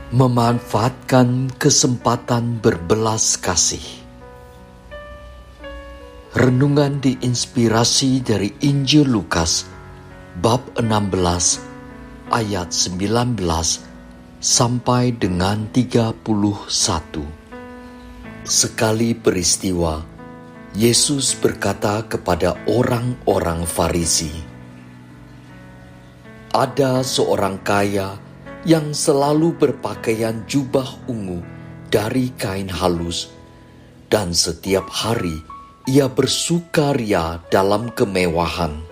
Memanfaatkan kesempatan berbelas kasih. Renungan diinspirasi dari Injil Lukas bab 16 ayat 19 sampai dengan 31. Sekali peristiwa, Yesus berkata kepada orang-orang Farisi, "Ada seorang kaya yang selalu berpakaian jubah ungu dari kain halus, dan setiap hari ia bersukaria dalam kemewahan.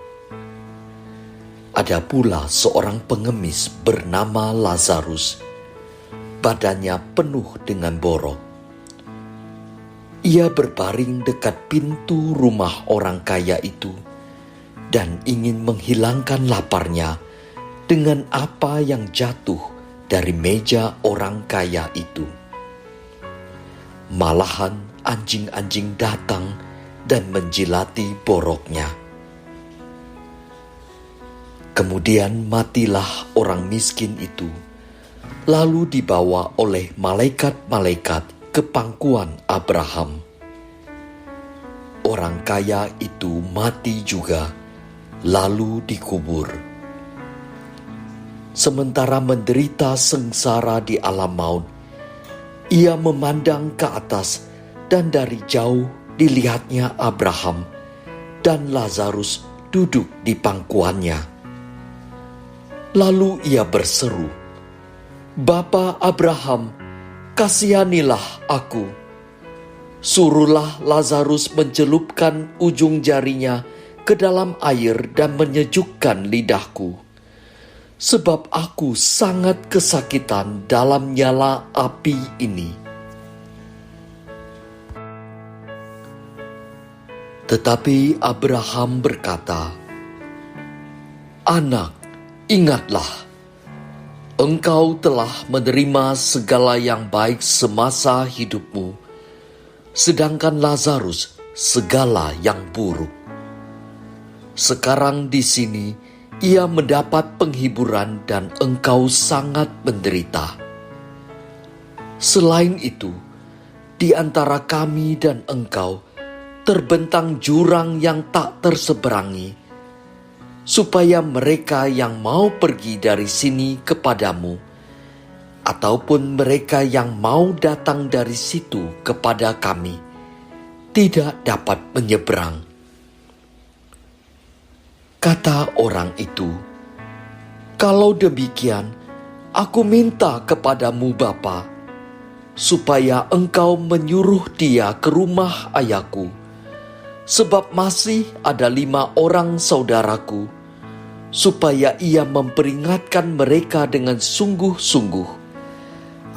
Ada pula seorang pengemis bernama Lazarus, badannya penuh dengan borok. Ia berbaring dekat pintu rumah orang kaya itu dan ingin menghilangkan laparnya dengan apa yang jatuh dari meja orang kaya itu. Malahan anjing-anjing datang dan menjilati boroknya. Kemudian matilah orang miskin itu, lalu dibawa oleh malaikat-malaikat ke pangkuan Abraham. Orang kaya itu mati juga, lalu dikubur. Sementara menderita sengsara di alam maut, ia memandang ke atas dan dari jauh dilihatnya Abraham dan Lazarus duduk di pangkuannya. Lalu ia berseru, 'Bapa Abraham, kasihanilah aku. Suruhlah Lazarus mencelupkan ujung jarinya ke dalam air dan menyejukkan lidahku. Sebab aku sangat kesakitan dalam nyala api ini.' Tetapi Abraham berkata, 'Anak, ingatlah, engkau telah menerima segala yang baik semasa hidupmu, sedangkan Lazarus segala yang buruk. Sekarang di sini ia mendapat penghiburan dan engkau sangat menderita. Selain itu, di antara kami dan engkau terbentang jurang yang tak terseberangi, supaya mereka yang mau pergi dari sini kepadamu, ataupun mereka yang mau datang dari situ kepada kami, tidak dapat menyeberang.' Kata orang itu, 'Kalau demikian, aku minta kepadamu Bapa, supaya engkau menyuruh dia ke rumah ayahku, sebab masih ada 5 orang saudaraku, supaya ia memperingatkan mereka dengan sungguh-sungguh,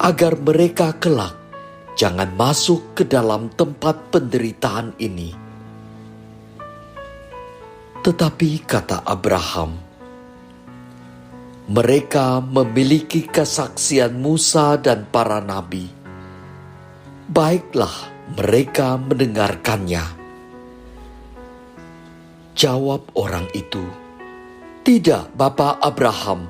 agar mereka kelak jangan masuk ke dalam tempat penderitaan ini.' Tetapi kata Abraham, 'Mereka memiliki kesaksian Musa dan para nabi. Baiklah mereka mendengarkannya.' Jawab orang itu, 'Tidak, Bapa Abraham.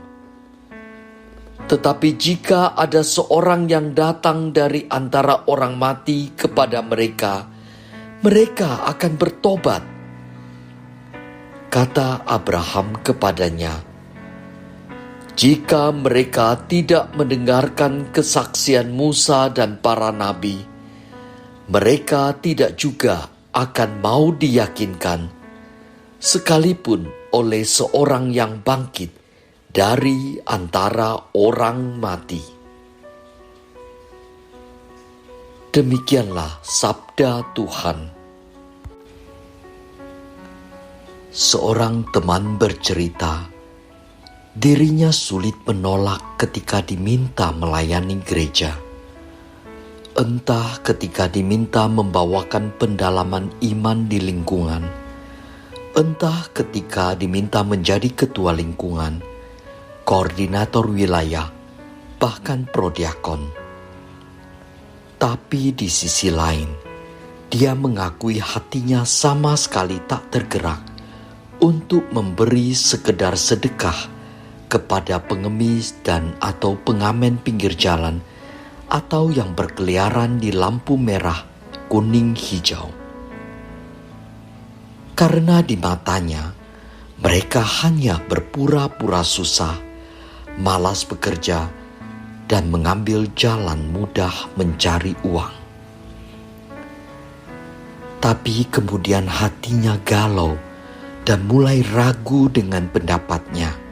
Tetapi jika ada seorang yang datang dari antara orang mati kepada mereka, mereka akan bertobat.' Kata Abraham kepadanya, 'Jika mereka tidak mendengarkan kesaksian Musa dan para nabi, mereka tidak juga akan mau diyakinkan, sekalipun oleh seorang yang bangkit dari antara orang mati.' Demikianlah sabda Tuhan. Seorang teman bercerita, dirinya sulit menolak ketika diminta melayani gereja. Entah ketika diminta membawakan pendalaman iman di lingkungan, entah ketika diminta menjadi ketua lingkungan, koordinator wilayah, bahkan prodiakon. Tapi di sisi lain, dia mengakui hatinya sama sekali tak tergerak untuk memberi sekedar sedekah kepada pengemis dan atau pengamen pinggir jalan, atau yang berkeliaran di lampu merah, kuning, hijau. Karena di matanya mereka hanya berpura-pura susah, malas bekerja, dan mengambil jalan mudah mencari uang. Tapi kemudian hatinya galau dan mulai ragu dengan pendapatnya.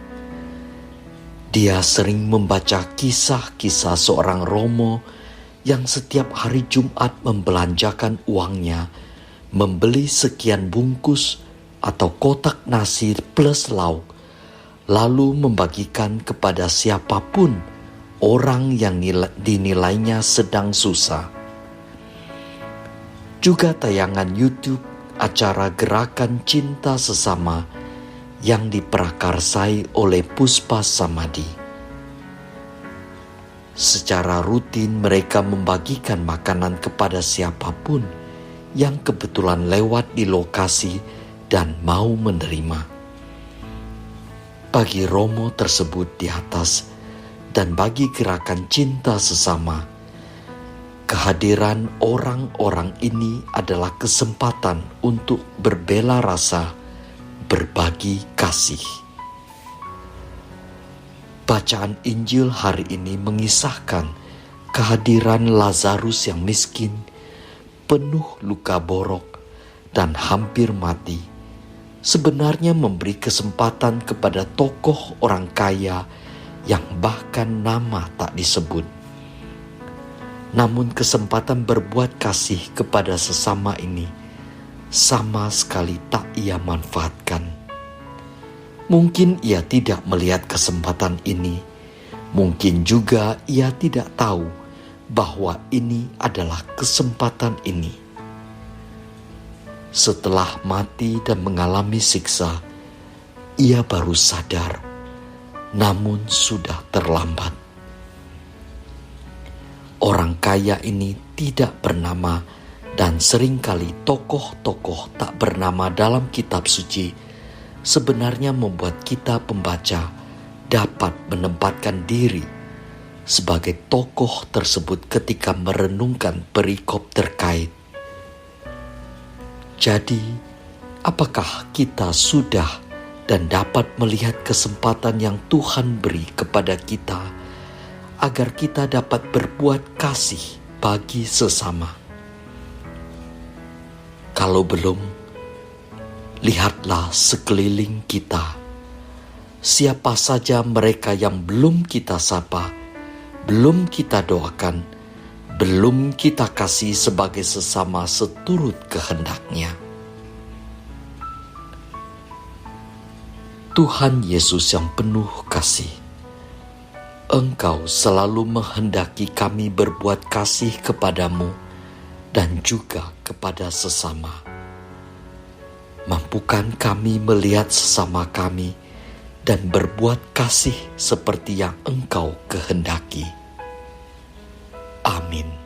Dia sering membaca kisah-kisah seorang Romo yang setiap hari Jumat membelanjakan uangnya, membeli sekian bungkus atau kotak nasi plus lauk, lalu membagikan kepada siapapun orang yang dinilainya sedang susah. Juga tayangan YouTube acara Gerakan Cinta Sesama yang diprakarsai oleh Puspa Samadi. Secara rutin mereka membagikan makanan kepada siapapun yang kebetulan lewat di lokasi dan mau menerima. Bagi Romo tersebut di atas dan bagi Gerakan Cinta Sesama, kehadiran orang-orang ini adalah kesempatan untuk berbela rasa, berbagi kasih. Bacaan Injil hari ini mengisahkan kehadiran Lazarus yang miskin, penuh luka borok, dan hampir mati. Sebenarnya memberi kesempatan kepada tokoh orang kaya yang bahkan nama tak disebut. Namun kesempatan berbuat kasih kepada sesama ini sama sekali tak ia manfaatkan. Mungkin ia tidak melihat kesempatan ini. Mungkin juga ia tidak tahu bahwa ini adalah kesempatan ini. Setelah mati dan mengalami siksa, ia baru sadar, namun sudah terlambat. Orang kaya ini tidak bernama dan seringkali tokoh-tokoh tak bernama dalam kitab suci sebenarnya membuat kita pembaca dapat menempatkan diri sebagai tokoh tersebut ketika merenungkan perikop terkait. Jadi, apakah kita sudah dan dapat melihat kesempatan yang Tuhan beri kepada kita agar kita dapat berbuat kasih bagi sesama? Kalau belum, lihatlah sekeliling kita. Siapa saja mereka yang belum kita sapa, belum kita doakan, belum kita kasih sebagai sesama seturut kehendaknya. Tuhan Yesus yang penuh kasih, Engkau selalu menghendaki kami berbuat kasih kepadamu dan juga kepada sesama. Mampukan kami melihat sesama kami dan berbuat kasih seperti yang Engkau kehendaki. Amin.